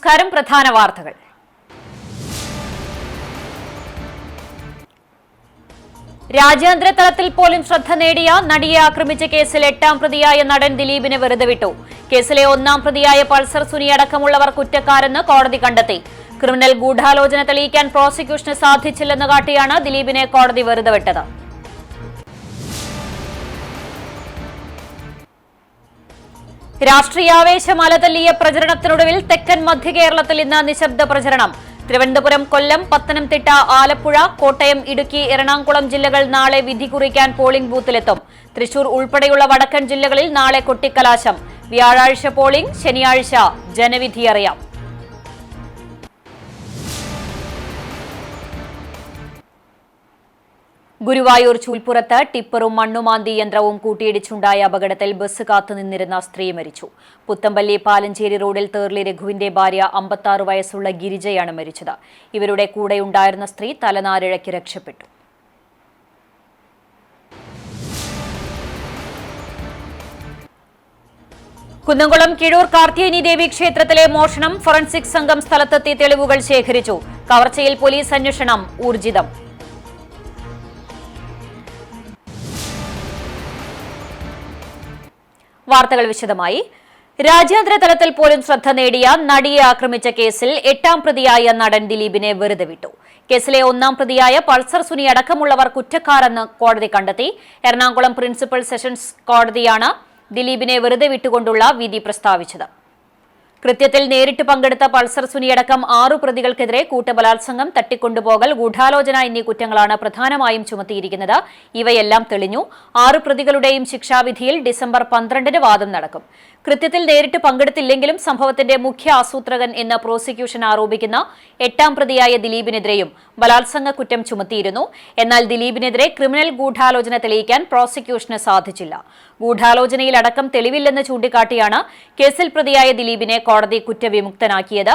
നമസ്കാരം. പ്രധാന വാർത്തകൾ. രാജ്യാന്തര തലത്തിൽ പോലും ശ്രദ്ധ നേടിയ നടിയെ ആക്രമിച്ച കേസിൽ 8ാം പ്രതിയായ നടൻ ദിലീപിനെ വെറുതെ വിട്ടു. കേസിലെ 1ാം പ്രതിയായ പൾസർ സുനി അടക്കമുള്ളവർ കുറ്റക്കാരെന്ന് കോടതി കണ്ടെത്തി. ക്രിമിനൽ ഗൂഢാലോചന തെളിയിക്കാൻ പ്രോസിക്യൂഷന് സാധിച്ചില്ലെന്ന് കാട്ടിയാണ് ദിലീപിനെ കോടതി വെറുതെ വിട്ടത്. രാഷ്ട്രീയാവേശം അലതല്ലിയ പ്രചരണത്തിനൊടുവിൽ തെക്കൻ മധ്യ കേരളത്തിൽ ഇന്ന് നിശബ്ദ പ്രചരണം. തിരുവനന്തപുരം, കൊല്ലം, പത്തനംതിട്ട, ആലപ്പുഴ, കോട്ടയം, ഇടുക്കി, എറണാകുളം ജില്ലകൾ നാളെ വിധി കുറിക്കാൻ പോളിംഗ് ബൂത്തിലെത്തും. തൃശൂർ ഉൾപ്പെടെയുള്ള വടക്കൻ ജില്ലകളിൽ നാളെ കൊട്ടിക്കലാശം. വ്യാഴാഴ്ച പോളിംഗ്, ശനിയാഴ്ച ജനവിധി അറിയാം. ഗുരുവായൂർ ചൂൽപ്പുറത്ത് ടിപ്പറും മണ്ണുമാന്തി യന്ത്രവും കൂട്ടിയിടിച്ചുണ്ടായ അപകടത്തിൽ ബസ് കാത്തുനിന്നിരുന്ന സ്ത്രീ മരിച്ചു. പുത്തമ്പള്ളി പാലഞ്ചേരി റോഡിൽ തേർലി രഘുവിന്റെ ഭാര്യ 56 വയസ്സുള്ള ഗിരിജയാണ് മരിച്ചത്. ഇവരുടെ കൂടെയുണ്ടായിരുന്ന സ്ത്രീ തലനാരിഴയ്ക്ക് രക്ഷപ്പെട്ടു. കുന്നംകുളം കിഴൂർ കാർത്തിയനി ദേവി ക്ഷേത്രത്തിലെ മോഷണം. ഫോറൻസിക് സംഘം സ്ഥലത്തെത്തി തെളിവുകൾ ശേഖരിച്ചു. കവർച്ചയിൽ പോലീസ് അന്വേഷണം ഊർജിതം. വാർത്തകൾ വിശദമായി. രാജ്യാന്തര തലത്തിൽ പോലും ശ്രദ്ധ നേടിയ നടിയെ ആക്രമിച്ച കേസിൽ 8ാം പ്രതിയായ നടൻ ദിലീപിനെ വെറുതെ വിട്ടു. കേസിലെ 1ാം പ്രതിയായ പൾസർ സുനി അടക്കമുള്ളവർ കുറ്റക്കാരെന്ന് കോടതി കണ്ടെത്തി. എറണാകുളം പ്രിൻസിപ്പൽ സെഷൻസ് കോടതിയാണ് ദിലീപിനെ വെറുതെ വിട്ടുകൊണ്ടുള്ള വിധി പ്രസ്താവിച്ചത്. കൃത്യത്തിൽ നേരിട്ട് പങ്കെടുത്ത പൾസർ സുനിയടക്കം 6 പ്രതികൾക്കെതിരെ കൂട്ടബലാത്സംഗം, തട്ടിക്കൊണ്ടുപോകൽ, ഗൂഢാലോചന എന്നീ കുറ്റങ്ങളാണ് പ്രധാനമായും ചുമത്തിയിരിക്കുന്നത്. ഇവയെല്ലാം തെളിഞ്ഞു. 6 പ്രതികളുടെയും ശിക്ഷാവിധിയിൽ ഡിസംബർ 12-ന് വാദം നടക്കും. കൃത്യത്തിൽ നേരിട്ട് പങ്കെടുത്തില്ലെങ്കിലും സംഭവത്തിന്റെ മുഖ്യ ആസൂത്രകൻ എന്ന് പ്രോസിക്യൂഷൻ ആരോപിക്കുന്ന 8ാം പ്രതിയായ ദിലീപിനെതിരെയും ബലാത്സംഗ കുറ്റം ചുമത്തിയിരുന്നു. എന്നാൽ ദിലീപിനെതിരെ ക്രിമിനൽ ഗൂഢാലോചന തെളിയിക്കാൻ പ്രോസിക്യൂഷന് സാധിച്ചില്ല. ഗൂഢാലോചനയിലടക്കം തെളിവില്ലെന്ന് ചൂണ്ടിക്കാട്ടിയാണ് കേസിൽ പ്രതിയായ ദിലീപിനെ കോടതി കുറ്റവിമുക്തനാക്കിയത്.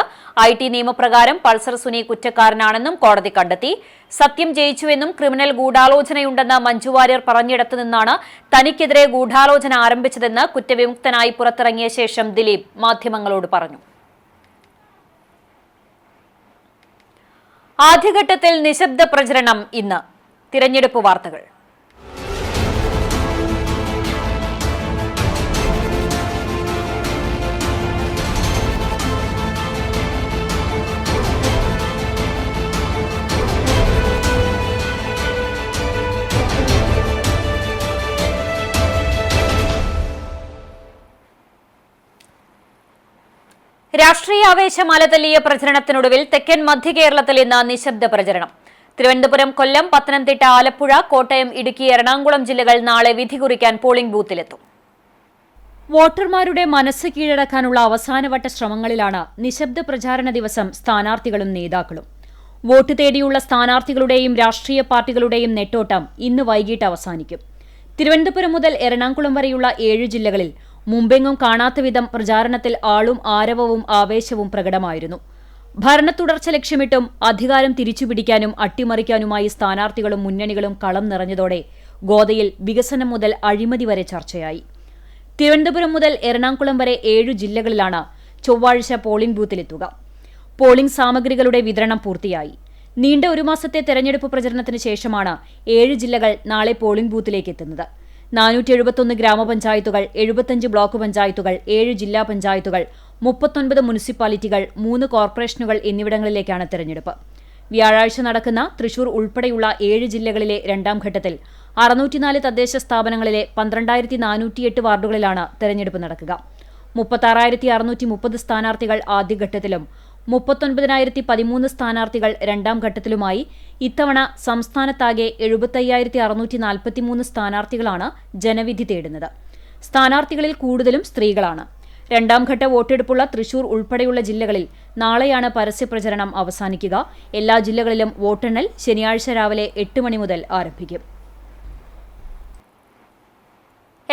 IT നിയമപ്രകാരം പൾസർ സുനി കുറ്റക്കാരനാണെന്നും കോടതി കണ്ടെത്തി. സത്യം ജയിച്ചുവെന്നും ക്രിമിനൽ ഗൂഢാലോചനയുണ്ടെന്ന് മഞ്ജു വാര്യർ പറഞ്ഞിടത്തു നിന്നാണ് തനിക്കെതിരെ ഗൂഢാലോചന ആരംഭിച്ചതെന്ന് കുറ്റവിമുക്തനായി പുറത്തിറങ്ങിയ ശേഷം ദിലീപ് മാധ്യമങ്ങളോട് പറഞ്ഞു. ആദ്യഘട്ടത്തിൽ നിശബ്ദ പ്രചരണം ഇന്ന്. തിരഞ്ഞെടുപ്പ് വാർത്തകൾ. രാഷ്ട്രീയാവേശം അലതല്ലിയ പ്രചരണത്തിനൊടുവിൽ തെക്കൻ മധ്യ കേരളത്തിൽ ഇന്ന് നിശബ്ദ പ്രചരണം. തിരുവനന്തപുരം, കൊല്ലം, പത്തനംതിട്ട, ആലപ്പുഴ, കോട്ടയം, ഇടുക്കി, എറണാകുളം ജില്ലകൾ നാളെ വിധി കുറിക്കാൻ പോളിംഗ് ബൂത്തിലെത്തും. വോട്ടർമാരുടെ മനസ്സ് കീഴടക്കാനുള്ള അവസാനവട്ട ശ്രമങ്ങളിലാണ് നിശബ്ദ പ്രചാരണ ദിവസം സ്ഥാനാർത്ഥികളും നേതാക്കളും. വോട്ട് തേടിയുള്ള സ്ഥാനാർത്ഥികളുടെയും രാഷ്ട്രീയ പാർട്ടികളുടെയും നെട്ടോട്ടം ഇന്ന് വൈകിട്ട് അവസാനിക്കും. തിരുവനന്തപുരം മുതൽ എറണാകുളം വരെയുള്ള 7 ജില്ലകളിൽ മുമ്പെങ്ങും കാണാത്ത വിധം പ്രചാരണത്തിൽ ആളും ആരവവും ആവേശവും പ്രകടമായിരുന്നു. ഭരണത്തുടർച്ച ലക്ഷ്യമിട്ടും അധികാരം തിരിച്ചുപിടിക്കാനും അട്ടിമറിക്കാനുമായി സ്ഥാനാർത്ഥികളും മുന്നണികളും കളം നിറഞ്ഞതോടെ ഗോദയിൽ വികസനം മുതൽ അഴിമതി വരെ ചർച്ചയായി. തിരുവനന്തപുരം മുതൽ എറണാകുളം വരെ 7 ജില്ലകളിലാണ് ചൊവ്വാഴ്ച പോളിംഗ് ബൂത്തിലെത്തുക. പോളിംഗ് സാമഗ്രികളുടെ വിതരണം പൂർത്തിയായി. നീണ്ട 1 മാസത്തെ തെരഞ്ഞെടുപ്പ് പ്രചരണത്തിന് ശേഷമാണ് 7 ജില്ലകൾ നാളെ പോളിംഗ് ബൂത്തിലേക്ക് എത്തുന്നത്. 471 ഗ്രാമപഞ്ചായത്തുകൾ, 75 ബ്ലോക്ക് പഞ്ചായത്തുകൾ, 7 ജില്ലാ പഞ്ചായത്തുകൾ, 39 മുനിസിപ്പാലിറ്റികൾ, 3 കോർപ്പറേഷനുകൾ എന്നിവിടങ്ങളിലേക്കാണ് തെരഞ്ഞെടുപ്പ്. വ്യാഴാഴ്ച നടക്കുന്ന തൃശൂർ ഉൾപ്പെടെയുള്ള 7 ജില്ലകളിലെ 2ാം ഘട്ടത്തിൽ 604 തദ്ദേശ സ്ഥാപനങ്ങളിലെ 12408 വാർഡുകളിലാണ് തെരഞ്ഞെടുപ്പ് നടക്കുക. 36,630 സ്ഥാനാർത്ഥികൾ ആദ്യഘട്ടത്തിലും 39,013 സ്ഥാനാർത്ഥികൾ 2ാം ഘട്ടത്തിലുമായി ഇത്തവണ സംസ്ഥാനത്താകെ 75,643 സ്ഥാനാർത്ഥികളാണ് ജനവിധി തേടുന്നത്. സ്ഥാനാർത്ഥികളിൽ കൂടുതലും സ്ത്രീകളാണ്. 2ാം ഘട്ട വോട്ടെടുപ്പുള്ള തൃശൂർ ഉൾപ്പെടെയുള്ള ജില്ലകളിൽ നാളെയാണ് പരസ്യപ്രചരണം അവസാനിക്കുക. എല്ലാ ജില്ലകളിലും വോട്ടെണ്ണൽ ശനിയാഴ്ച രാവിലെ 8 മണി മുതൽ ആരംഭിക്കും.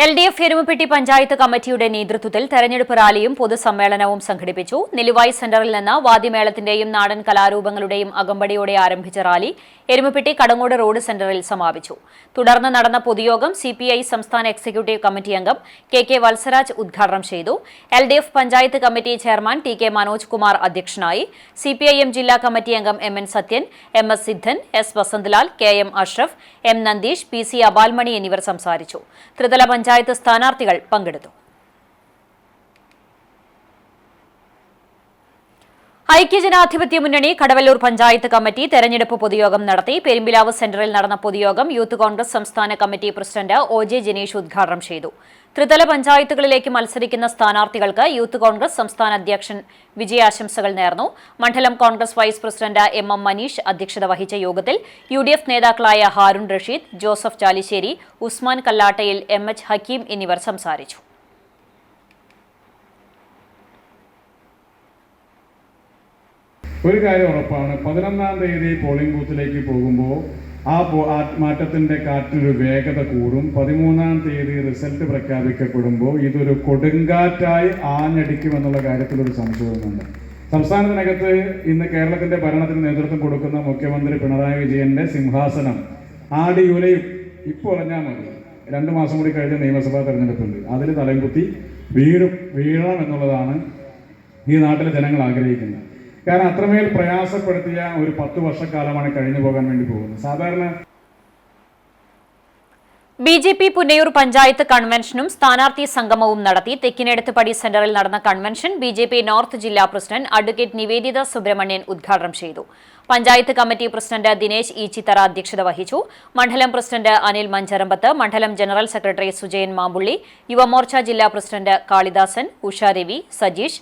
LDF എരുമപ്പെട്ടി പഞ്ചായത്ത് കമ്മിറ്റിയുടെ നേതൃത്വത്തിൽ തെരഞ്ഞെടുപ്പ് റാലിയും പൊതുസമ്മേളനവും സംഘടിപ്പിച്ചു. നിലുവായി സെന്ററിൽ നിന്ന് വാദ്യമേളത്തിന്റെയും നാടൻ കലാരൂപങ്ങളുടെയും അകമ്പടിയോടെ ആരംഭിച്ച റാലി എരുമപ്പെട്ടി കടങ്ങോട് റോഡ് സെന്ററിൽ സമാപിച്ചു. തുടർന്ന് നടന്ന പൊതുയോഗം CPI സംസ്ഥാന എക്സിക്യൂട്ടീവ് കമ്മിറ്റി അംഗം KK വത്സരാജ് ഉദ്ഘാടനം ചെയ്തു. LDF panchayat committee chairman TK Manoj Kumar അധ്യക്ഷനായി. CPIM ജില്ലാ കമ്മിറ്റി അംഗം MN Sathyan, MS സിദ്ധൻ, S Vasanthalal, KM Ashraf, M Nandeesh, PC അബാൽമണി എന്നിവർ സംസാരിച്ചു. ത്രിതല പഞ്ചായത്ത് സ്ഥാനാർത്ഥികൾ പങ്കെടുത്തു. ഐക്യജനാധിപത്യ മുന്നണി കടവല്ലൂർ പഞ്ചായത്ത് കമ്മിറ്റി തെരഞ്ഞെടുപ്പ് പൊതുയോഗം നടത്തി. പെരുമ്പിലാവ് സെന്ററിൽ നടന്ന പൊതുയോഗം യൂത്ത് കോൺഗ്രസ് സംസ്ഥാന കമ്മിറ്റി പ്രസിഡന്റ് OJ ജനീഷ് ഉദ്ഘാടനം ചെയ്തു. ത്രിതല പഞ്ചായത്തുകളിലേക്ക് മത്സരിക്കുന്ന സ്ഥാനാർത്ഥികൾക്ക് യൂത്ത് കോൺഗ്രസ് സംസ്ഥാന അധ്യക്ഷൻ വിജയാശംസകൾ നേർന്നു. മണ്ഡലം Congress vice president MM Manish അധ്യക്ഷത വഹിച്ച യോഗത്തിൽ UDF നേതാക്കളായ ഹാരൂൺ റഷീദ്, ജോസഫ് ചാലിശ്ശേരി, ഉസ്മാൻ കല്ലാട്ടയിൽ, MH ഹക്കീം എന്നിവർ സംസാരിച്ചു. ഒരു കാര്യം ഉറപ്പാണ്, 11-ാം തീയതി പോളിംഗ് ബൂത്തിലേക്ക് പോകുമ്പോൾ ആ മാറ്റത്തിൻ്റെ കാറ്റിനൊരു വേഗത കൂടും. 13-ാം തീയതി റിസൾട്ട് പ്രഖ്യാപിക്കപ്പെടുമ്പോൾ ഇതൊരു കൊടുങ്കാറ്റായി ആഞ്ഞടിക്കുമെന്നുള്ള കാര്യത്തിലൊരു സംശയവുമുണ്ട്. സംസ്ഥാനത്തിനകത്ത് ഇന്ന് കേരളത്തിൻ്റെ ഭരണത്തിന് നേതൃത്വം കൊടുക്കുന്ന മുഖ്യമന്ത്രി പിണറായി വിജയൻ്റെ സിംഹാസനം ആടിയുലയും. ഇപ്പോൾ പറഞ്ഞാൽ മതി, 2 മാസം കൂടി കഴിഞ്ഞ നിയമസഭാ തെരഞ്ഞെടുപ്പുണ്ട്, അതിൽ തലംകുത്തി വീഴണം എന്നുള്ളതാണ് ഈ നാട്ടിലെ ജനങ്ങൾ ആഗ്രഹിക്കുന്നത്. കാരണം അത്രമേൽ പ്രയാസപ്പെടുത്തിയ ഒരു 10 വർഷക്കാലമാണ് കഴിഞ്ഞു പോകാൻ വേണ്ടി പോകുന്നത്. സാധാരണ BJP പുന്നയൂർ പഞ്ചായത്ത് കൺവെൻഷനും സ്ഥാനാർത്ഥി സംഗമവും നടത്തി. തെക്കിനെടുത്തുപടി സെന്ററിൽ നടന്ന കൺവെൻഷൻ BJP നോർത്ത് ജില്ലാ പ്രസിഡന്റ് അഡ്വക്കേറ്റ് നിവേദിത സുബ്രഹ്മണ്യൻ ഉദ്ഘാടനം ചെയ്തു. പഞ്ചായത്ത് കമ്മിറ്റി പ്രസിഡന്റ് ദിനേശ് ഈച്ചിത്തറ അധ്യക്ഷത വഹിച്ചു. മണ്ഡലം പ്രസിഡന്റ് അനിൽ മഞ്ചരമ്പത്ത്, മണ്ഡലം ജനറൽ സെക്രട്ടറി സുജയൻ മാമ്പുള്ളി, യുവമോർച്ച ജില്ലാ പ്രസിഡന്റ് കാളിദാസൻ, ഉഷ രവി, സജീഷ്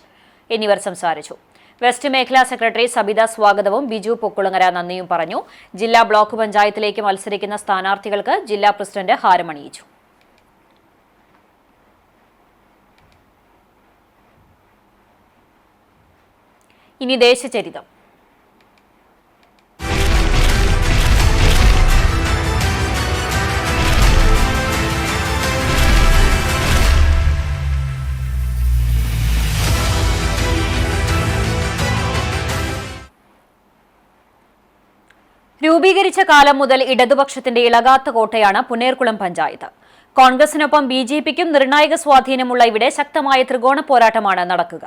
എന്നിവർ സംസാരിച്ചു. വെസ്റ്റ് മേഖലാ സെക്രട്ടറി സബിത സ്വാഗതവും ബിജു പൊക്കുളങ്ങര നന്ദിയും പറഞ്ഞു. ജില്ലാ ബ്ലോക്ക് പഞ്ചായത്തിലേക്ക് മത്സരിക്കുന്ന സ്ഥാനാർത്ഥികൾക്ക് ജില്ലാ പ്രസിഡന്റ് ഹാരമണിയിച്ചു. ഇനി ദേശചരിതം. രൂപീകരിച്ച കാലം മുതൽ ഇടതുപക്ഷത്തിന്റെ ഇളകാത്ത കോട്ടയാണ് പുന്നേർകുളം പഞ്ചായത്ത്. കോൺഗ്രസിനൊപ്പം BJPക്കും നിർണായക സ്വാധീനമുള്ള ഇവിടെ ശക്തമായ ത്രികോണ പോരാട്ടമാണ് നടക്കുക.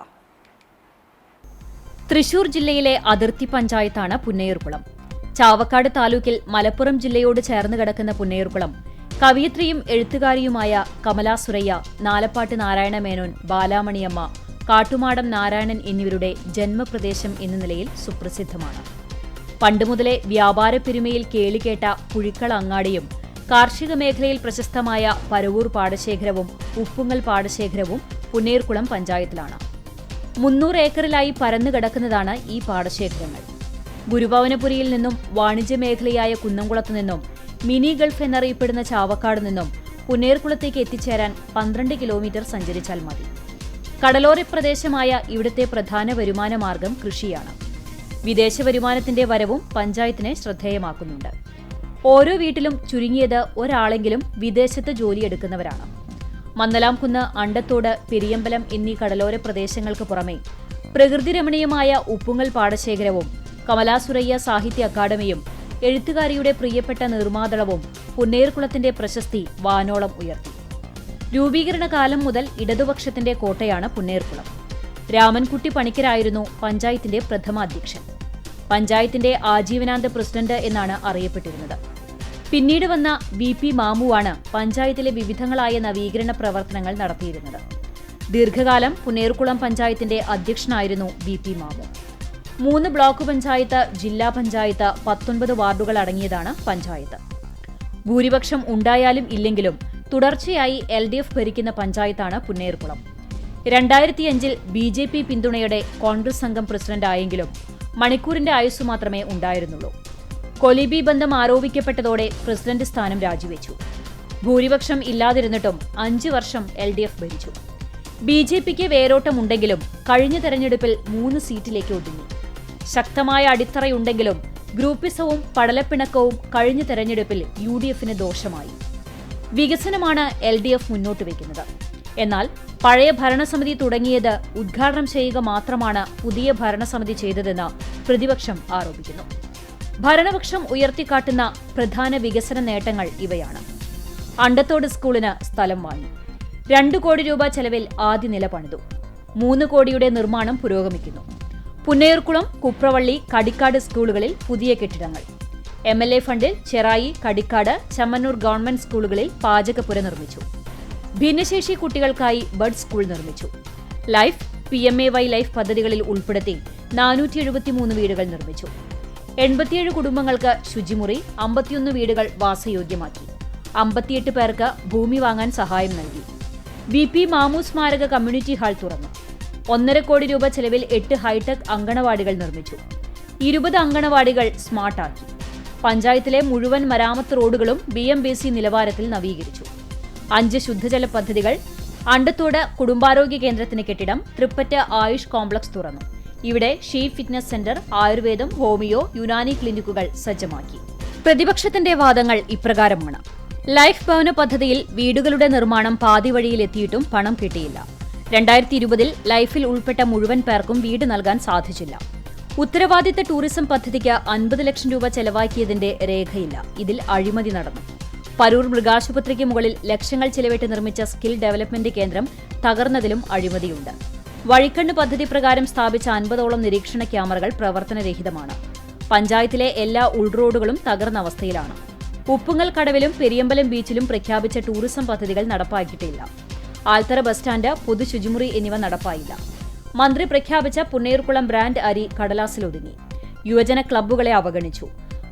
തൃശൂർ ജില്ലയിലെ അതിർത്തി പഞ്ചായത്താണ് പുന്നയൂർകുളം. ചാവക്കാട് താലൂക്കിൽ മലപ്പുറം ജില്ലയോട് ചേർന്ന് കിടക്കുന്ന പുന്നയൂർകുളം കവയിത്രിയും എഴുത്തുകാരിയുമായ കമലാ സുരയ്യ, നാലപ്പാട്ട് നാരായണ മേനോൻ, ബാലാമണിയമ്മ, കാട്ടുമാടം നാരായണൻ എന്നിവരുടെ ജന്മപ്രദേശം എന്ന നിലയിൽ സുപ്രസിദ്ധമാണ്. പണ്ടുമുതലേ വ്യാപാര പെരുമയിൽ കേളികേട്ട പുഴിക്കള അങ്ങാടിയും കാർഷിക മേഖലയിൽ പ്രശസ്തമായ പരവൂർ പാടശേഖരവും ഉപ്പുങ്ങൽ പാടശേഖരവും പുന്നയൂർകുളം പഞ്ചായത്തിലാണ്. 300 ഏക്കറിലായി പരന്നു കിടക്കുന്നതാണ് ഈ പാടശേഖരങ്ങൾ. ഗുരുഭവനപുരിയിൽ നിന്നും വാണിജ്യ മേഖലയായ കുന്നംകുളത്തു നിന്നും മിനി ഗൾഫ് എന്നറിയപ്പെടുന്ന ചാവക്കാട് നിന്നും പുന്നയൂർകുളത്തേക്ക് എത്തിച്ചേരാൻ 12 കിലോമീറ്റർ സഞ്ചരിച്ചാൽ മതി. കടലോര പ്രദേശമായ ഇവിടുത്തെ പ്രധാന വരുമാന മാർഗം കൃഷിയാണ്. വിദേശ വരുമാനത്തിന്റെ വരവും പഞ്ചായത്തിനെ ശ്രദ്ധേയമാക്കുന്നുണ്ട്. ഓരോ വീട്ടിലും ചുരുങ്ങിയത് ഒരാളെങ്കിലും വിദേശത്ത് ജോലിയെടുക്കുന്നവരാണ്. മന്നലാംകുന്ന്, അണ്ടത്തോട്, പെരിയമ്പലം എന്നീ കടലോര പ്രദേശങ്ങൾക്ക് പുറമെ പ്രകൃതിരമണീയമായ ഉപ്പുങ്ങൽ പാടശേഖരവും കമലാസുരയ്യ സാഹിത്യ അക്കാദമിയും എഴുത്തുകാരിയുടെ പ്രിയപ്പെട്ട നിർമ്മാതളവും പുന്നയൂർകുളത്തിന്റെ പ്രശസ്തി വാനോളം ഉയർത്തി. രൂപീകരണ കാലം മുതൽ ഇടതുപക്ഷത്തിന്റെ കോട്ടയാണ് പുന്നയൂർകുളം. രാമൻകുട്ടി പണിക്കരായിരുന്നു പഞ്ചായത്തിന്റെ പ്രഥമ അധ്യക്ഷൻ. പഞ്ചായത്തിന്റെ ആജീവനാന്ത പ്രസിഡന്റ് എന്നാണ് അറിയപ്പെട്ടിരുന്നത്. പിന്നീട് വന്ന VP മാമുവാണ് പഞ്ചായത്തിലെ വിവിധങ്ങളായ നവീകരണ പ്രവർത്തനങ്ങൾ നടത്തിയിരുന്നത്. ദീർഘകാലം പുന്നയൂർകുളം പഞ്ചായത്തിന്റെ അധ്യക്ഷനായിരുന്നു VP മാമു. 3 ബ്ലോക്ക് പഞ്ചായത്ത്, ജില്ലാ പഞ്ചായത്ത്, 19 വാർഡുകൾ അടങ്ങിയതാണ് പഞ്ചായത്ത്. ഭൂരിപക്ഷം ഉണ്ടായാലും ഇല്ലെങ്കിലും തുടർച്ചയായി LDF ഭരിക്കുന്ന പഞ്ചായത്താണ് പുന്നയൂർകുളം. 2005-ൽ BJP പിന്തുണയോടെ കോൺഗ്രസ് സംഘം പ്രസിഡന്റ് ആയെങ്കിലും മണിക്കൂറിന്റെ ആയുസ് മാത്രമേ ഉണ്ടായിരുന്നുള്ളൂ. കൊലിബി ബന്ധം ആരോപിക്കപ്പെട്ടതോടെ പ്രസിഡന്റ് സ്ഥാനം രാജിവെച്ചു. ഭൂരിപക്ഷം ഇല്ലാതിരുന്നിട്ടും 5 വർഷം LDF ഭരിച്ചു. BJPക്ക് വേരോട്ടമുണ്ടെങ്കിലും കഴിഞ്ഞ തെരഞ്ഞെടുപ്പിൽ 3 സീറ്റിലേക്ക് ഒതുങ്ങി. ശക്തമായ അടിത്തറയുണ്ടെങ്കിലും ഗ്രൂപ്പിസവും പടലപ്പിണക്കവും കഴിഞ്ഞ തെരഞ്ഞെടുപ്പിൽ UDFന് ദോഷമായി. വികസനമാണ് LDF മുന്നോട്ട് വയ്ക്കുന്നത്. എന്നാൽ പഴയ ഭരണസമിതി തുടങ്ങിയത് ഉദ്ഘാടനം ചെയ്യുക മാത്രമാണ് പുതിയ ഭരണസമിതി ചെയ്തതെന്ന് പ്രതിപക്ഷം ആരോപിക്കുന്നു. ഭരണപക്ഷം ഉയർത്തിക്കാട്ടുന്ന പ്രധാന വികസന നേട്ടങ്ങൾ ഇവയാണ്. അണ്ടത്തോട് സ്കൂളിന് സ്ഥലം വാങ്ങി. 2 കോടി രൂപ ചെലവിൽ ആദ്യ നില പണിതു. 3 കോടിയുടെ നിർമ്മാണം പുരോഗമിക്കുന്നു. പുന്നയൂർക്കുളം, കുപ്രവള്ളി, കടിക്കാട് സ്കൂളുകളിൽ പുതിയ കെട്ടിടങ്ങൾ. MLA ഫണ്ടിൽ ചെറായി, കടിക്കാട്, ചമ്മന്നൂർ ഗവൺമെന്റ് സ്കൂളുകളിൽ പാചകപ്പുര നിർമ്മിച്ചു. ഭിന്നശേഷി കുട്ടികൾക്കായി ബഡ് സ്കൂൾ നിർമ്മിച്ചു. ലൈഫ്, PMAY ലൈഫ് പദ്ധതികളിൽ ഉൾപ്പെടുത്തി 473 വീടുകൾ നിർമ്മിച്ചു. 87 കുടുംബങ്ങൾക്ക് ശുചിമുറി, 51 വീടുകൾ വാസയോഗ്യമാക്കി. 58 പേർക്ക് ഭൂമി വാങ്ങാൻ സഹായം നൽകി. VP മാമു സ്മാരക കമ്മ്യൂണിറ്റി ഹാൾ തുറന്നു. 1.5 കോടി രൂപ ചെലവിൽ 8 ഹൈടെക് അങ്കണവാടികൾ നിർമ്മിച്ചു. 20 അങ്കണവാടികൾ സ്മാർട്ടാക്കി. പഞ്ചായത്തിലെ മുഴുവൻ മരാമത്ത് റോഡുകളും BMBC നിലവാരത്തിൽ നവീകരിച്ചു. 5 ശുദ്ധജല പദ്ധതികൾ. അണ്ടത്തോട് കുടുംബാരോഗ്യ കേന്ദ്രത്തിന് കെട്ടിടം. തൃപ്പറ്റ ആയുഷ് കോംപ്ലക്സ് തുറന്നു. ഇവിടെ ഷീ ഫിറ്റ്നസ് സെന്റർ, ആയുർവേദം, ഹോമിയോ, യുനാനി ക്ലിനിക്കുകൾ സജ്ജമാക്കി. പ്രതിപക്ഷത്തിന്റെ വാദങ്ങൾ ഇപ്രകാരമാണ്. ലൈഫ് ഭവന പദ്ധതിയിൽ വീടുകളുടെ നിർമ്മാണം പാതി വഴിയിലെത്തിയിട്ടും പണം കിട്ടിയില്ല. 2020 ലൈഫിൽ ഉൾപ്പെട്ട മുഴുവൻ പേർക്കും വീട് നൽകാൻ സാധിച്ചില്ല. ഉത്തരവാദിത്ത ടൂറിസം പദ്ധതിക്ക് 50 ലക്ഷം രൂപ ചെലവാക്കിയതിന്റെ രേഖയില്ല. ഇതിൽ അഴിമതി നടന്നു. പരൂർ മൃഗാശുപത്രിക്ക് മുകളിൽ ലക്ഷങ്ങൾ ചെലവിട്ട് നിർമ്മിച്ച സ്കിൽ ഡെവലപ്മെന്റ് കേന്ദ്രം തകർന്നതിലും അഴിമതിയുണ്ട്. വഴിക്കണ്ണ് പദ്ധതി പ്രകാരം സ്ഥാപിച്ച 50ഓളം നിരീക്ഷണ ക്യാമറകൾ പ്രവർത്തനരഹിതമാണ്. പഞ്ചായത്തിലെ എല്ലാ ഉൾറോഡുകളും തകർന്ന അവസ്ഥയിലാണ്. ഉപ്പുങ്ങൽ കടവിലും പെരിയമ്പലം ബീച്ചിലും പ്രഖ്യാപിച്ച ടൂറിസം പദ്ധതികൾ നടപ്പാക്കിയിട്ടില്ല. ആൽത്തറ ബസ് സ്റ്റാൻഡ്, പൊതു ശുചിമുറി എന്നിവ നടപ്പായില്ല. മന്ത്രി പ്രഖ്യാപിച്ച പുന്നയൂർക്കുളം ബ്രാൻഡ് അരി കടലാസിലൊതുങ്ങി. യുവജന ക്ലബ്ബുകളെ അവഗണിച്ചു.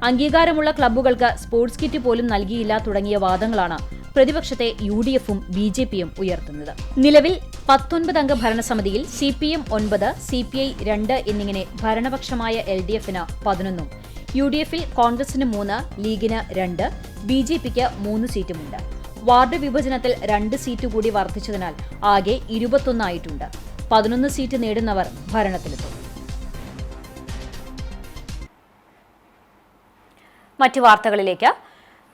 അംഗീകാരമുള്ള ക്ലബ്ബുകൾക്ക് സ്പോർട്സ് കിറ്റ് പോലും നൽകിയില്ല തുടങ്ങിയ വാദങ്ങളാണ് പ്രതിപക്ഷത്തെ UDFും BJPയും ഉയർത്തുന്നത്. നിലവിൽ 19 അംഗ ഭരണസമിതിയിൽ CPM 9, CPI 2 എന്നിങ്ങനെ ഭരണപക്ഷമായ LDFന് 11, UDFിൽ കോൺഗ്രസിന് 3, ലീഗിന് 2, BJPക്ക് 3 സീറ്റുമുണ്ട്. വാർഡ് വിഭജനത്തിൽ 2 സീറ്റ് കൂടി വർദ്ധിച്ചതിനാൽ ആകെ 21 ആയിട്ടുണ്ട്. 11 സീറ്റ് നേടുന്നവർ ഭരണത്തിലെത്തും. മറ്റു വാർത്തകളിലേക്ക്.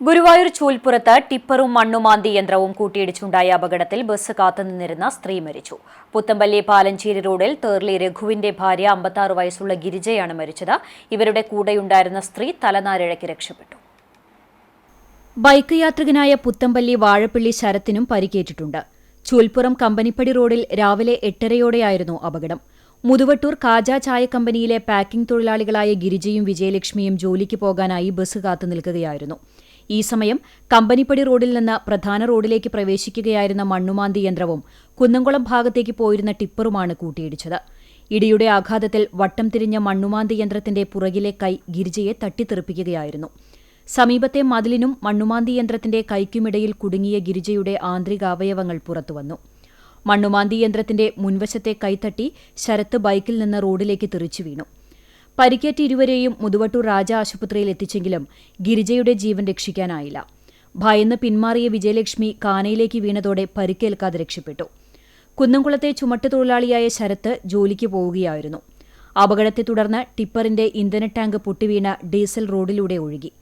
ഗുരുവായൂർ ചൂൽപ്പുറത്ത് ടിപ്പറും മണ്ണുമാന്തി യന്ത്രവും കൂട്ടിയിടിച്ചുണ്ടായ അപകടത്തിൽ ബസ് കാത്തുനിന്നിരുന്ന സ്ത്രീ മരിച്ചു. പുത്തമ്പള്ളി പാലഞ്ചേരി റോഡിൽ തേർലി രഘുവിന്റെ ഭാര്യ 56 വയസ്സുള്ള ഗിരിജയാണ് മരിച്ചത്. ഇവരുടെ കൂടെയുണ്ടായിരുന്ന സ്ത്രീ തലനാരിഴയ്ക്ക് രക്ഷപ്പെട്ടു. ബൈക്ക് യാത്രികനായ പുത്തമ്പള്ളി വാഴപ്പള്ളി ശരത്തിനും പരിക്കേറ്റിട്ടുണ്ട്. ചൂൽപ്പുറം കമ്പനിപ്പടി റോഡിൽ രാവിലെ 8:30യോടെയായിരുന്നു അപകടം. മുതുവട്ടൂർ കാജ ചായ കമ്പനിയിലെ പാക്കിംഗ് തൊഴിലാളികളായ ഗിരിജയും വിജയലക്ഷ്മിയും ജോലിക്ക് പോകാനായി ബസ് കാത്തു നിൽക്കുകയായിരുന്നു. ഈ സമയം കമ്പനിപ്പടി റോഡിൽ നിന്ന് പ്രധാന റോഡിലേക്ക് പ്രവേശിക്കുകയായിരുന്ന മണ്ണുമാന്തി യന്ത്രവും കുന്നംകുളം ഭാഗത്തേക്ക് പോയിരുന്ന ടിപ്പറുമാണ് കൂട്ടിയിടിച്ചത്. ഇടിയുടെ ആഘാതത്തിൽ വട്ടം തിരിഞ്ഞ മണ്ണുമാന്തി യന്ത്രത്തിന്റെ പുറകിലെ കൈ ഗിരിജയെ തട്ടിത്തെറിപ്പിക്കുകയായിരുന്നു. സമീപത്തെ മതിലിനും മണ്ണുമാന്തി യന്ത്രത്തിന്റെ കൈക്കുമിടയിൽ കുടുങ്ങിയ ഗിരിജയുടെ ആന്തരികാവയവങ്ങൾ പുറത്തുവന്നു. മണ്ണുമാന്തി യന്ത്രത്തിന്റെ മുൻവശത്തെ കൈത്തട്ടി ശരത്ത് ബൈക്കിൽ നിന്ന് റോഡിലേക്ക് തെറിച്ചു വീണു. പരിക്കേറ്റ ഇരുവരെയും മുതുവട്ടൂർ രാജ ആശുപത്രിയിൽ എത്തിച്ചെങ്കിലും ഗിരിജയുടെ ജീവൻ രക്ഷിക്കാനായില്ല. ഭയന്ന് പിന്മാറിയ വിജയലക്ഷ്മി കാനയിലേക്ക് വീണതോടെ പരിക്കേൽക്കാതെ രക്ഷപ്പെട്ടു. കുന്നംകുളത്തെ ചുമട്ടുതൊഴിലാളിയായ ശരത്ത് ജോലിക്ക് പോവുകയായിരുന്നു. അപകടത്തെ തുടർന്ന് ടിപ്പറിന്റെ ഇന്ധന ടാങ്ക് പൊട്ടിവീണ ഡീസൽ റോഡിലൂടെ ഒഴുകി.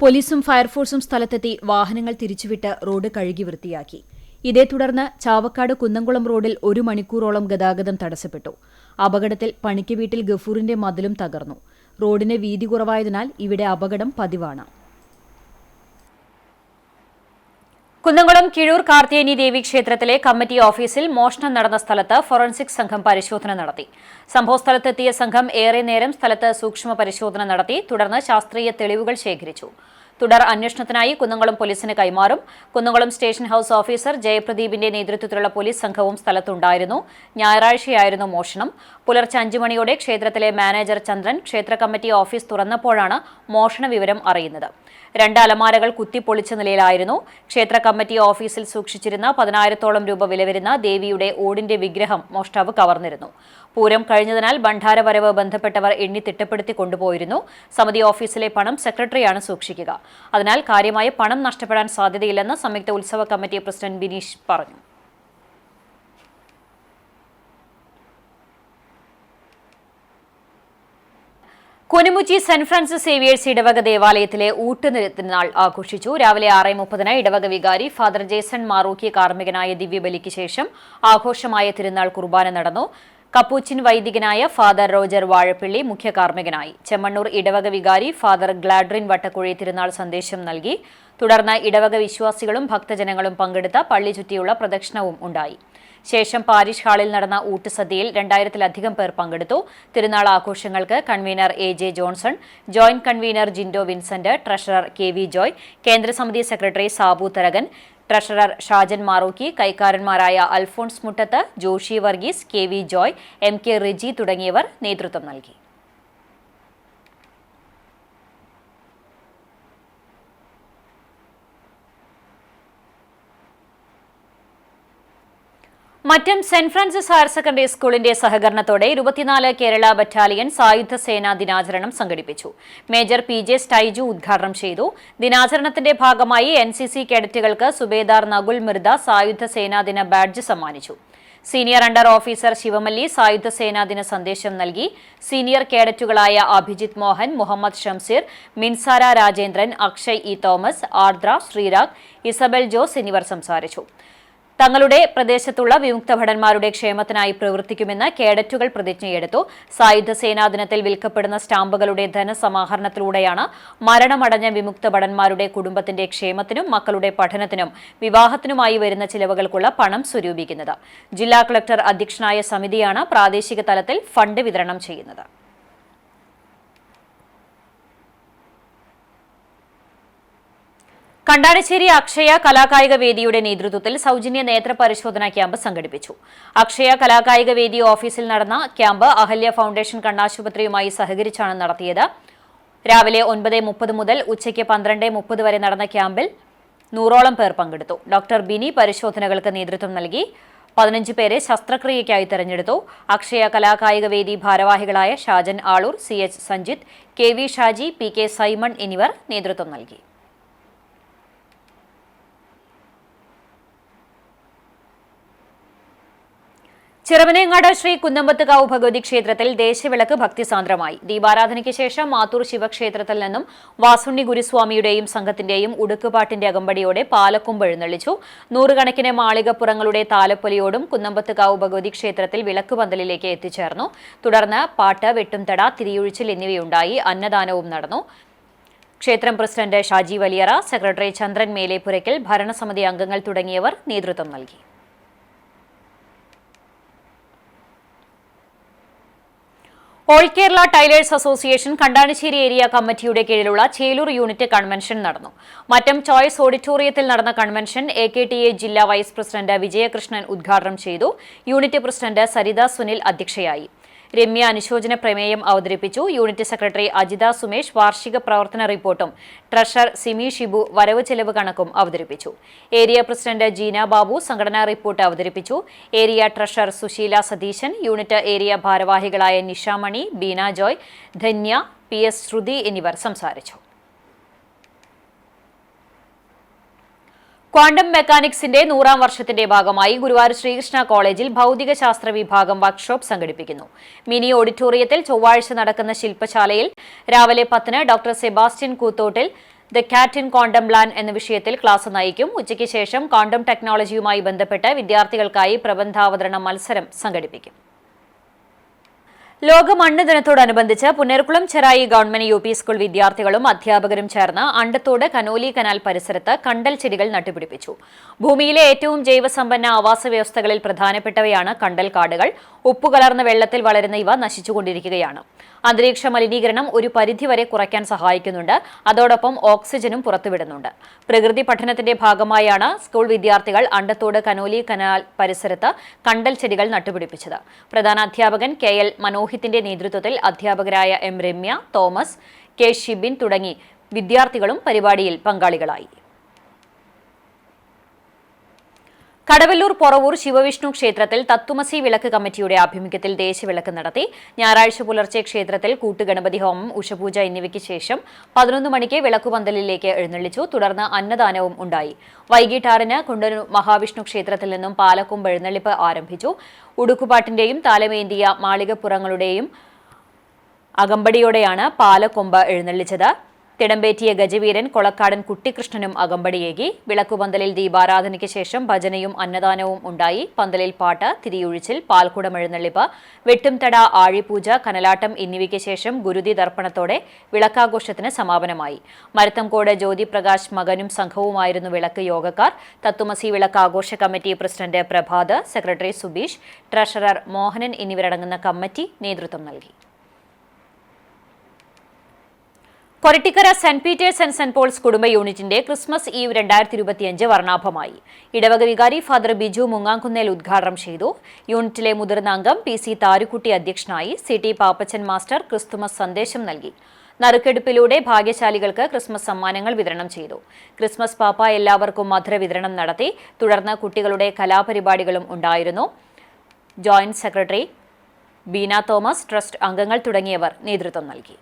പോലീസും ഫയർഫോഴ്സും സ്ഥലത്തെത്തി വാഹനങ്ങൾ തിരിച്ചുവിട്ട് റോഡ് കഴുകി വൃത്തിയാക്കി. ഇതേ തുടർന്ന് ചാവക്കാട് കുന്നംകുളം റോഡിൽ 1 മണിക്കൂറോളം ഗതാഗതം തടസ്സപ്പെട്ടു. അപകടത്തിൽ പണിക്ക് വീട്ടിൽ ഗഫൂറിന്റെ മതിലും തകർന്നു. റോഡിന് വീതി കുറവായതിനാൽ ഇവിടെ അപകടം പതിവാണ്. കുന്നംകുളം കിഴൂർ കാർത്തിയേനി ദേവി ക്ഷേത്രത്തിലെ കമ്മിറ്റി ഓഫീസിൽ മോഷണം നടന്ന സ്ഥലത്ത് ഫോറൻസിക് സംഘം പരിശോധന നടത്തി. സംഭവസ്ഥലത്തെത്തിയ സംഘം ഏറെ നേരം സ്ഥലത്ത് സൂക്ഷ്മ പരിശോധന നടത്തി. തുടർന്ന് ശാസ്ത്രീയ തെളിവുകൾ ശേഖരിച്ചു. തുടർ അന്വേഷണത്തിനായി കുന്നംകുളം പോലീസിന് കൈമാറും. കുന്നംകുളം സ്റ്റേഷൻ ഹൌസ് ഓഫീസർ ജയപ്രദീപിന്റെ നേതൃത്വത്തിലുള്ള പോലീസ് സംഘവും സ്ഥലത്തുണ്ടായിരുന്നു. ഞായറാഴ്ചയായിരുന്നു മോഷണം. പുലർച്ചെ 5 മണിയോടെ ക്ഷേത്രത്തിലെ മാനേജർ ചന്ദ്രൻ ക്ഷേത്ര കമ്മിറ്റി ഓഫീസ് തുറന്നപ്പോഴാണ് മോഷണ വിവരം അറിയുന്നത്. 2 അലമാരകൾ കുത്തിപ്പൊളിച്ച നിലയിലായിരുന്നു. ക്ഷേത്ര കമ്മിറ്റി ഓഫീസിൽ സൂക്ഷിച്ചിരുന്ന 10,000-ഓളം രൂപ വില വരുന്ന ദേവിയുടെ ഓടിന്റെ വിഗ്രഹം മോഷ്ടാവ് കവർന്നിരുന്നു. പൂരം കഴിഞ്ഞതിനാൽ ഭണ്ഡാരവരവ് ബന്ധപ്പെട്ടവർ എണ്ണി തിട്ടപ്പെടുത്തി കൊണ്ടുപോയിരുന്നു. സമിതി ഓഫീസിലെ പണം സെക്രട്ടറിയാണ് സൂക്ഷിക്കുക. അതിനാൽ കാര്യമായ പണം നഷ്ടപ്പെടാൻ സാധ്യതയില്ലെന്ന് സംയുക്ത ഉത്സവ കമ്മിറ്റി പ്രസിഡന്റ് ബിനീഷ് പറഞ്ഞു. കുനിമുച്ചി സെന്റ് ഫ്രാൻസിസ് സേവിയേഴ്സ് ഇടവക ദേവാലയത്തിലെ ഊട്ടുതിരുനാൾ ആഘോഷിച്ചു. രാവിലെ 6:30 ഇടവക വികാരി ഫാദർ ജേസൺ മാറൂക്കി കാർമ്മികനായ ദിവ്യബലിക്ക് ശേഷം ആഘോഷമായ തിരുനാൾ കുർബാന നടന്നു. കപ്പൂച്ചിൻ വൈദികനായ ഫാദർ റോജർ വാഴപ്പിള്ളി മുഖ്യ കാർമ്മികനായി. ചെമ്മണ്ണൂർ ഇടവക വികാരി ഫാദർ ഗ്ലാഡ്രിൻ വട്ടക്കുഴി തിരുനാൾ സന്ദേശം നൽകി. തുടർന്ന് ഇടവക വിശ്വാസികളും ഭക്തജനങ്ങളും പങ്കെടുത്ത പള്ളി ചുറ്റിയുള്ള പ്രദക്ഷിണവും ഉണ്ടായി. ശേഷം പാരിഷ് ഹാളിൽ നടന്ന ഊട്ടുസദ്യയിൽ 2000-ലധികം പേർ പങ്കെടുത്തു. തിരുനാൾ ആഘോഷങ്ങൾക്ക് convener A.J. Johnson, joint convener Jindo Vincent, treasurer KV Joy, കേന്ദ്രസമിതി സെക്രട്ടറി സാബു തരകൻ, ട്രഷറർ ഷാജൻ മാറൂക്കി, കൈക്കാരന്മാരായ Alphonse Muttath, Joshi Varghese, KV Joy, MK Riji തുടങ്ങിയവർ നേതൃത്വം നൽകി. Mattom Saint Francis higher secondary സ്കൂളിന്റെ സഹകരണത്തോടെ 24 കേരള ബറ്റാലിയൻ സായുധ സേനാ ദിനാചരണം സംഘടിപ്പിച്ചു. മേജർ PJ സ്റ്റൈജു ഉദ്ഘാടനം ചെയ്തു. ദിനാചരണത്തിന്റെ ഭാഗമായി NCC കേഡറ്റുകൾക്ക് സുബേദാർ നകുൽ മിർദ സായുധ സേനാദിന ബാഡ്ജ് സമ്മാനിച്ചു. സീനിയർ അണ്ടർ ഓഫീസർ ശിവമല്ലി സായുധ സേനാദിന സന്ദേശം നൽകി. സീനിയർ കേഡറ്റുകളായ Abhijith Mohan, Muhammad Shamseer, Minsara Rajendran, Akshay E. Thomas, Ardra, Sreerag, Isabel Jose എന്നിവർ സംസാരിച്ചു. തങ്ങളുടെ പ്രദേശത്തുള്ള വിമുക്ത ഭടന്മാരുടെ ക്ഷേമത്തിനായി പ്രവർത്തിക്കുമെന്ന് കേഡറ്റുകൾ പ്രതിജ്ഞയെടുത്തു. സായുധ സേനാ ദിനത്തിൽ വിൽക്കപ്പെടുന്ന സ്റ്റാമ്പുകളുടെ ധനസമാഹരണത്തിലൂടെയാണ് മരണമടഞ്ഞ വിമുക്ത ഭടന്മാരുടെ കുടുംബത്തിന്റെ ക്ഷേമത്തിനും മക്കളുടെ പഠനത്തിനും വിവാഹത്തിനുമായി വരുന്ന ചിലവുകൾക്കുള്ള പണം സ്വരൂപിക്കുന്നത്. ജില്ലാ കളക്ടർ അധ്യക്ഷനായ സമിതിയാണ് പ്രാദേശിക തലത്തിൽ ഫണ്ട് വിതരണം ചെയ്യുന്നത്. കണ്ടാണിശ്ശേരി അക്ഷയ കലാകായിക വേദിയുടെ നേതൃത്വത്തിൽ സൗജന്യ നേത്ര പരിശോധനാ ക്യാമ്പ് സംഘടിപ്പിച്ചു. അക്ഷയ കലാകായിക വേദി ഓഫീസിൽ നടന്ന ക്യാമ്പ് അഹല്യ ഫൗണ്ടേഷൻ കണ്ണാശുപത്രിയുമായി സഹകരിച്ചാണ് നടത്തിയത്. രാവിലെ 9:30 മുതൽ ഉച്ചയ്ക്ക് 12:30 വരെ നടന്ന ക്യാമ്പിൽ 100ഓളം പേർ പങ്കെടുത്തു. ഡോക്ടർ ബിനി പരിശോധനകൾക്ക് നേതൃത്വം നൽകി. 15 പേരെ ശസ്ത്രക്രിയയ്ക്കായി തെരഞ്ഞെടുത്തു. അക്ഷയ കലാകായിക വേദി ഭാരവാഹികളായ Shajan Aloor, CH Sanjith, KV Shaji, PK Simon എന്നിവർ നേതൃത്വം നൽകി. ചിറവനേങ്ങാട് ശ്രീ കുന്നമ്പത്തുകാവ് ഭഗവതി ക്ഷേത്രത്തിൽ ദേശവിളക്ക് ഭക്തിസാന്ദ്രമായി. ദീപാരാധനയ്ക്ക് ശേഷം മാത്തൂർ ശിവക്ഷേത്രത്തിൽ നിന്നും വാസുണ്ണി ഗുരുസ്വാമിയുടെയും സംഘത്തിന്റെയും ഉടുക്കുപാട്ടിന്റെ അകമ്പടിയോടെ പാലക്കൊമ്പ് എഴുന്നള്ളിച്ചു. 100 കണക്കിന് മാളികപ്പുറങ്ങളുടെ താലപ്പൊലിയോടും കുന്നമ്പത്തുകാവ് ഭഗവതി ക്ഷേത്രത്തിൽ വിളക്കുപന്തലിലേക്ക് എത്തിച്ചേർന്നു. തുടർന്ന് പാട്ട്, വെട്ടുംതട, തിരിയൊഴിച്ചിൽ എന്നിവയുണ്ടായി. അന്നദാനവും നടന്നു. ക്ഷേത്രം പ്രസിഡന്റ് ഷാജി വലിയറ, സെക്രട്ടറി ചന്ദ്രൻ മേലേപ്പുരയ്ക്കൽ, ഭരണസമിതി അംഗങ്ങൾ തുടങ്ങിയവർ നേതൃത്വം നൽകി. All Kerala tailors association Kandanissery area കമ്മിറ്റിയുടെ കീഴിലുള്ള ചേലൂർ യൂണിറ്റ് കൺവെൻഷൻ നടന്നു. മറ്റം ചോയ്സ് ഓഡിറ്റോറിയത്തിൽ നടന്ന കൺവെൻഷൻ AKTA ജില്ലാ വൈസ് പ്രസിഡന്റ് വിജയകൃഷ്ണൻ ഉദ്ഘാടനം ചെയ്തു. യൂണിറ്റ് പ്രസിഡന്റ് സരിത സുനിൽ അധ്യക്ഷയായി. രമ്യ അനുശോചന പ്രമേയം അവതരിപ്പിച്ചു. യൂണിറ്റ് സെക്രട്ടറി അജിത സുമേഷ് വാർഷിക പ്രവർത്തന റിപ്പോർട്ടും ട്രഷറർ സിമി ഷിബു വരവ് ചെലവ് കണക്കും അവതരിപ്പിച്ചു. ഏരിയ പ്രസിഡന്റ് ജീന ബാബു സംഘടനാ റിപ്പോർട്ട് അവതരിപ്പിച്ചു. Area treasurer Susheela Satheesan, unit area ഭാരവാഹികളായ നിഷാമണി, ബീന ജോയ്, ധന്യ, PS ശ്രുതി എന്നിവർ സംസാരിച്ചു. ക്വാണ്ടം മെക്കാനിക്സിന്റെ 100ാം വർഷത്തിന്റെ ഭാഗമായി ഗുരുവായൂർ ശ്രീകൃഷ്ണ കോളേജിൽ ഭൗതികശാസ്ത്ര വിഭാഗം വർക്ക്ഷോപ്പ് സംഘടിപ്പിക്കുന്നു. മിനി ഓഡിറ്റോറിയത്തിൽ ചൊവ്വാഴ്ച നടക്കുന്ന ശില്പശാലയിൽ രാവിലെ 10-ന് doctor Sebastian Koothottil the cat in quantum land എന്ന വിഷയത്തിൽ ക്ലാസ് നയിക്കും. ഉച്ചയ്ക്ക് ശേഷം ക്വാണ്ടം ടെക്നോളജിയുമായി ബന്ധപ്പെട്ട് വിദ്യാർത്ഥികൾക്കായി പ്രബന്ധാവതരണ മത്സരം സംഘടിപ്പിക്കും. ലോക മണ്ണ് ദിനത്തോടനുബന്ധിച്ച് Punnerkulam Cherai government UP school വിദ്യാർത്ഥികളും അധ്യാപകരും ചേർന്ന് അണ്ടത്തോട് കനോലി കനാൽ പരിസരത്ത് കണ്ടൽ ചെടികൾ നട്ടുപിടിപ്പിച്ചു. ഭൂമിയിലെ ഏറ്റവും ജൈവസമ്പന്ന ആവാസ വ്യവസ്ഥകളിൽ പ്രധാനപ്പെട്ടവയാണ് കണ്ടൽ കാടുകൾ. ഉപ്പുകലർന്ന വെള്ളത്തിൽ വളരുന്ന ഇവ നശിച്ചുകൊണ്ടിരിക്കുകയാണ്. അന്തരീക്ഷ മലിനീകരണം ഒരു പരിധിവരെ കുറയ്ക്കാൻ സഹായിക്കുന്നുണ്ട്. അതോടൊപ്പം ഓക്സിജനും പുറത്തുവിടുന്നുണ്ട്. പ്രകൃതി പഠനത്തിന്റെ ഭാഗമായാണ് സ്കൂൾ വിദ്യാർത്ഥികൾ അണ്ടത്തോട് കനോലി കനാൽ പരിസരത്ത് കണ്ടൽ ചെടികൾ നട്ടുപിടിപ്പിച്ചത്. പ്രധാന അധ്യാപകൻ KL മനോഹിത്തിന്റെ നേതൃത്വത്തിൽ അധ്യാപകരായ M Ramya, Thomas, K Shibin തുടങ്ങി വിദ്യാർത്ഥികളും പരിപാടിയിൽ പങ്കാളികളായി. കടവല്ലൂർ പൊറവൂർ ശിവവിഷ്ണു ക്ഷേത്രത്തിൽ തത്തുമസി വിളക്ക് കമ്മിറ്റിയുടെ ആഭിമുഖ്യത്തിൽ ദേശവിളക്ക് നടത്തി. ഞായറാഴ്ച പുലർച്ചെ ക്ഷേത്രത്തിൽ കൂട്ടുഗണപതി ഹോമം, ഉഷപൂജ എന്നിവയ്ക്ക് ശേഷം 11 മണിക്ക് വിളക്കുപന്തലിലേക്ക് എഴുന്നള്ളിച്ചു. തുടർന്ന് അന്നദാനവും ഉണ്ടായി. വൈകിട്ട് 6-ന് കുണ്ടന്നൂർ മഹാവിഷ്ണു ക്ഷേത്രത്തിൽ നിന്നും പാലക്കൊമ്പ് എഴുന്നള്ളിപ്പ് ആരംഭിച്ചു. ഉടുക്കുപാട്ടിന്റെയും താലമേന്തിയ മാളികപ്പുറങ്ങളുടെയും അകമ്പടിയോടെയാണ് പാലക്കൊമ്പ് എഴുന്നള്ളിച്ചത്. തിടമ്പേറ്റിയ ഗജവീരൻ കൊളക്കാടൻ കുട്ടിക്കൃഷ്ണനും അകമ്പടിയേകി. വിളക്കുപന്തലിൽ ദീപാരാധനയ്ക്ക് ശേഷം ഭജനയും അന്നദാനവും ഉണ്ടായി. പന്തലിൽ പാട്ട്, തിരിയൊഴിച്ചിൽ, പാൽക്കുടം എഴുന്നള്ളിപ്പ്, വെട്ടുംതട, ആഴിപൂജ, കനലാട്ടം എന്നിവയ്ക്ക് ശേഷം ഗുരുതി ദർപ്പണത്തോടെ വിളക്കാഘോഷത്തിന് സമാപനമായി. മരത്തംകോട് ജ്യോതിപ്രകാശ് മകനും സംഘവുമായിരുന്നു വിളക്ക് യോഗക്കാർ. തത്തുമസി വിളക്ക് ആഘോഷ committee president Prabhath, secretary Subeesh, treasurer Mohanan എന്നിവരടങ്ങുന്ന കമ്മിറ്റി നേതൃത്വം നൽകി. Korattikkara saint Peter's and saint Paul's കുടുംബ യൂണിറ്റിന്റെ ക്രിസ്മസ് ഈവ് 2025 വർണ്ണാഭമായി. ഇടവക വികാരി ഫാദർ ബിജു മുങ്ങാംകുന്നേൽ ഉദ്ഘാടനം ചെയ്തു. യൂണിറ്റിലെ മുതിർന്ന അംഗം PC താരുക്കുട്ടി അധ്യക്ഷനായി. CT പാപ്പച്ചൻ മാസ്റ്റർ ക്രിസ്തുമസ് സന്ദേശം നൽകി. നറുക്കെടുപ്പിലൂടെ ഭാഗ്യശാലികൾക്ക് ക്രിസ്മസ് സമ്മാനങ്ങൾ വിതരണം ചെയ്തു. ക്രിസ്മസ് പാപ്പ എല്ലാവർക്കും മധുര വിതരണം നടത്തി. തുടർന്ന് കുട്ടികളുടെ കലാപരിപാടികളും ഉണ്ടായിരുന്നു. Joint secretary Beena Thomas, trust അംഗങ്ങൾ തുടങ്ങിയവർ നേതൃത്വം നൽകി.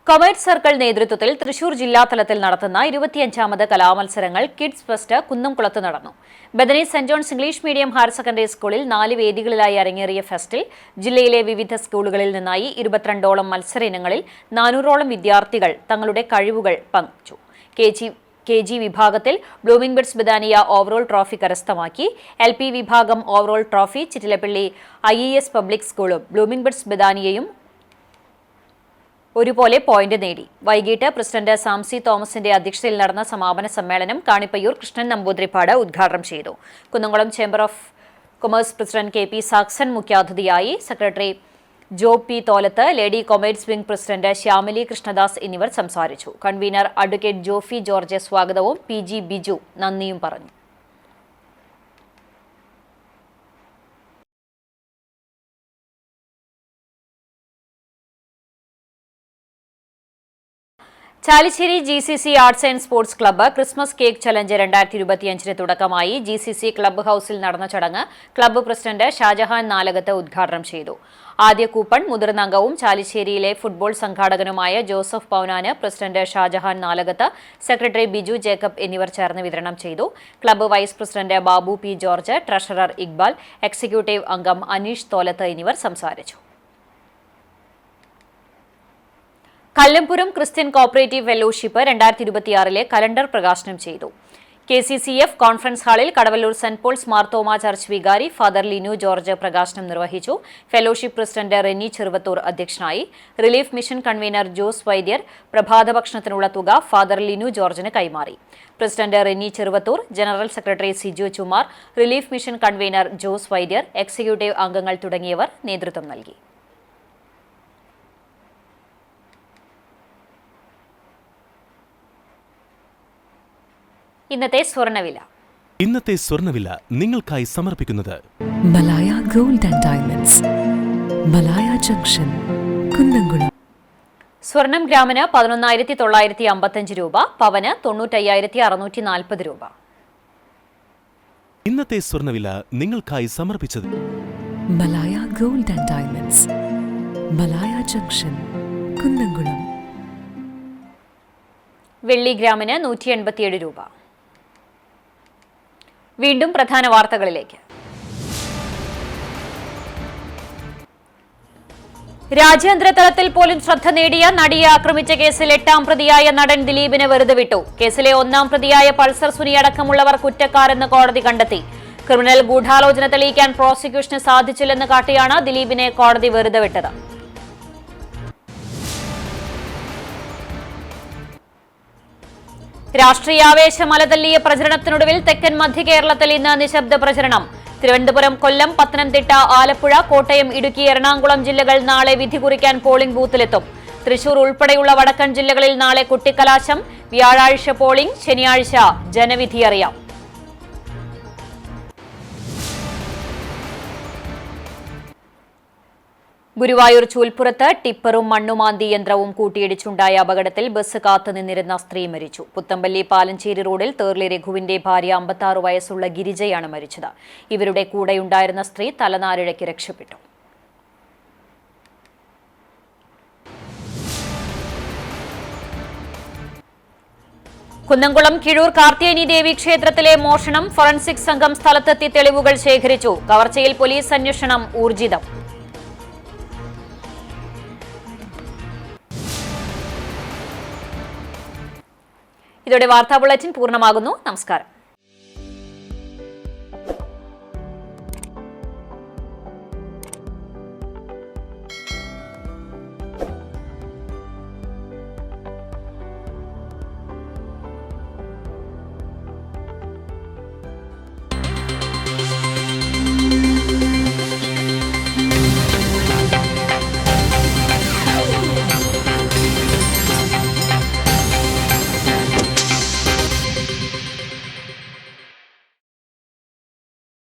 കൊമേഴ്സ് സർക്കിൾ നേതൃത്വത്തിൽ തൃശൂർ ജില്ലാതലത്തിൽ നടത്തുന്ന 25ാമത് കലാമത്സരങ്ങൾ കിഡ്സ് ഫെസ്റ്റ് കുന്നംകുളത്ത് നടന്നു. Bethany Saint John's English medium higher secondary സ്കൂളിൽ 4 വേദികളിലായി അരങ്ങേറിയ ഫെസ്റ്റിൽ ജില്ലയിലെ വിവിധ സ്കൂളുകളിൽ നിന്നായി 22ഓളം മത്സര ഇനങ്ങളിൽ 400ഓളം വിദ്യാർത്ഥികൾ തങ്ങളുടെ കഴിവുകൾ പങ്കുവച്ചു. KG വിഭാഗത്തിൽ blooming buds Badania overall trophy കരസ്ഥമാക്കി. LP വിഭാഗം overall trophy Chittilappilly IES public സ്കൂളും ബ്ലൂമിംഗ് ബഡ്സ് ബദാനിയയും ഒരുപോലെ പോയിന്റ് നേടി. വൈകിട്ട് പ്രസിഡന്റ് സാംസി തോമസിന്റെ അധ്യക്ഷതയിൽ നടന്ന സമാപന സമ്മേളനം കാണിപ്പയ്യൂർ കൃഷ്ണൻ നമ്പൂതിരിപ്പാട് ഉദ്ഘാടനം ചെയ്തു. Kunnamkulam chamber of commerce president KP Saxon മുഖ്യാതിഥിയായി. Secretary Job P Tholath, lady commerce wing president Shyamili Krishnadas എന്നിവർ സംസാരിച്ചു. കൺവീനർ അഡ്വക്കേറ്റ് ജോഫി ജോർജ് സ്വാഗതവും PG ബിജു നന്ദിയും പറഞ്ഞു. Chalissery GCC arts and sports club Christmas cake challenge 2025 തുടക്കമായി. GCC ക്ലബ്ബ് ഹൌസിൽ നടന്ന ചടങ്ങ് ക്ലബ്ബ് പ്രസിഡന്റ് ഷാജഹാൻ നാലകത്ത് ഉദ്ഘാടനം ചെയ്തു. ആദ്യ കൂപ്പൺ മുതിർന്ന അംഗവും ചാലിശ്ശേരിയിലെ ഫുട്ബോൾ സംഘാടകനുമായ ജോസഫ് പൌനാന് president Shajahan Nalakath, secretary Biju Jacob എന്നിവർ ചേർന്ന് വിതരണം ചെയ്തു. Club vice president Babu P George, treasurer Iqbal, executive അംഗം അനീഷ് തോലത്ത് എന്നിവർ സംസാരിച്ചു. Kallampuram Christian cooperative fellowship 2026 calendar പ്രകാശനം ചെയ്തു. KCCF കോൺഫറൻസ് ഹാളിൽ Kadavallur saint Paul's Marthoma church വികാരി ഫാദർ ലിനു ജോർജ് പ്രകാശനം നിർവഹിച്ചു. ഫെലോഷിപ്പ് പ്രസിഡന്റ് റെനി ചെറുവത്തൂർ അധ്യക്ഷനായി. Relief mission convener Jose Vaidyar പ്രഭാത ഭക്ഷണത്തിനുള്ള തുക ഫാദർ ലിനു ജോർജിന് കൈമാറി. President Reni Cheruvathur, general secretary Siju Chumar, relief mission convener Jose Vaidyar, executive അംഗങ്ങൾ തുടങ്ങിയവർ നേതൃത്വം നൽകി. ഇന്നത്തെ സ്വർണ്ണവില നിങ്ങൾക്കായി സമർപ്പിക്കുന്നത് Malaya gold and diamonds, Malaya junction, Kunnamkulam. സ്വർണം ഗ്രാമിന് 11,955 രൂപ, പവന് 95,640 രൂപ. ഇന്നത്തെ സ്വർണ്ണവില നിങ്ങൾക്കായി സമർപ്പിച്ചത് Malaya gold and diamonds, Malaya junction, Kunnamkulam. വെള്ളി ഗ്രാമിന് 187 രൂപ. വീണ്ടും പ്രധാന വാർത്തകളിലേക്ക്. രാജ്യാന്തര തലത്തിൽ പോലും ശ്രദ്ധ നേടിയ നടിയെ ആക്രമിച്ച കേസിൽ 8ാം പ്രതിയായ നടൻ ദിലീപിനെ വെറുതെ വിട്ടു. കേസിലെ 1ാം പ്രതിയായ പൾസർ സുനി അടക്കമുള്ളവർ കുറ്റക്കാരെന്ന് കോടതി കണ്ടെത്തി. ക്രിമിനൽ ഗൂഢാലോചന തെളിയിക്കാൻ പ്രോസിക്യൂഷന് സാധിച്ചില്ലെന്ന് കാട്ടിയാണ് ദിലീപിനെ കോടതി വെറുതെ വിട്ടത്. രാഷ്ട്രീയാവേശം അലതല്ലിയ പ്രചരണത്തിനൊടുവിൽ തെക്കൻ മധ്യ കേരളത്തിൽ ഇന്ന് നിശബ്ദ പ്രചരണം. തിരുവനന്തപുരം, കൊല്ലം, പത്തനംതിട്ട, ആലപ്പുഴ, കോട്ടയം, ഇടുക്കി, എറണാകുളം ജില്ലകൾ നാളെ വിധി കുറിക്കാൻ പോളിംഗ് ബൂത്തിലെത്തും. തൃശൂർ ഉൾപ്പെടെയുള്ള വടക്കൻ ജില്ലകളിൽ നാളെ കുട്ടിക്കലാശം. വ്യാഴാഴ്ച പോളിംഗ്, ശനിയാഴ്ച ജനവിധി അറിയാം. ഗുരുവായൂർ ചൂൽപ്പുറത്ത് ടിപ്പറും മണ്ണുമാന്തി യന്ത്രവും കൂട്ടിയിടിച്ചുണ്ടായ അപകടത്തിൽ ബസ് കാത്തുനിന്നിരുന്ന സ്ത്രീ മരിച്ചു. പുത്തമ്പള്ളി പാലഞ്ചേരി റോഡിൽ തേർലി രഘുവിന്റെ ഭാര്യ 56 വയസ്സുള്ള ഗിരിജയാണ് മരിച്ചത്. ഇവരുടെ കൂടെയുണ്ടായിരുന്ന സ്ത്രീ തലനാരിഴയ്ക്ക് രക്ഷപ്പെട്ടു. കുന്നംകുളം കിഴൂർ കാർത്തിയേനി ദേവി ക്ഷേത്രത്തിലെ മോഷണം ഫോറൻസിക് സംഘം സ്ഥലത്തെത്തി തെളിവുകൾ ശേഖരിച്ചു. കവർച്ചയിൽ പോലീസ് അന്വേഷണം ഊർജിതം. ഇതോടെ വാർത്താ ബുള്ളറ്റിൻ പൂർണ്ണമാകുന്നു. നമസ്കാരം.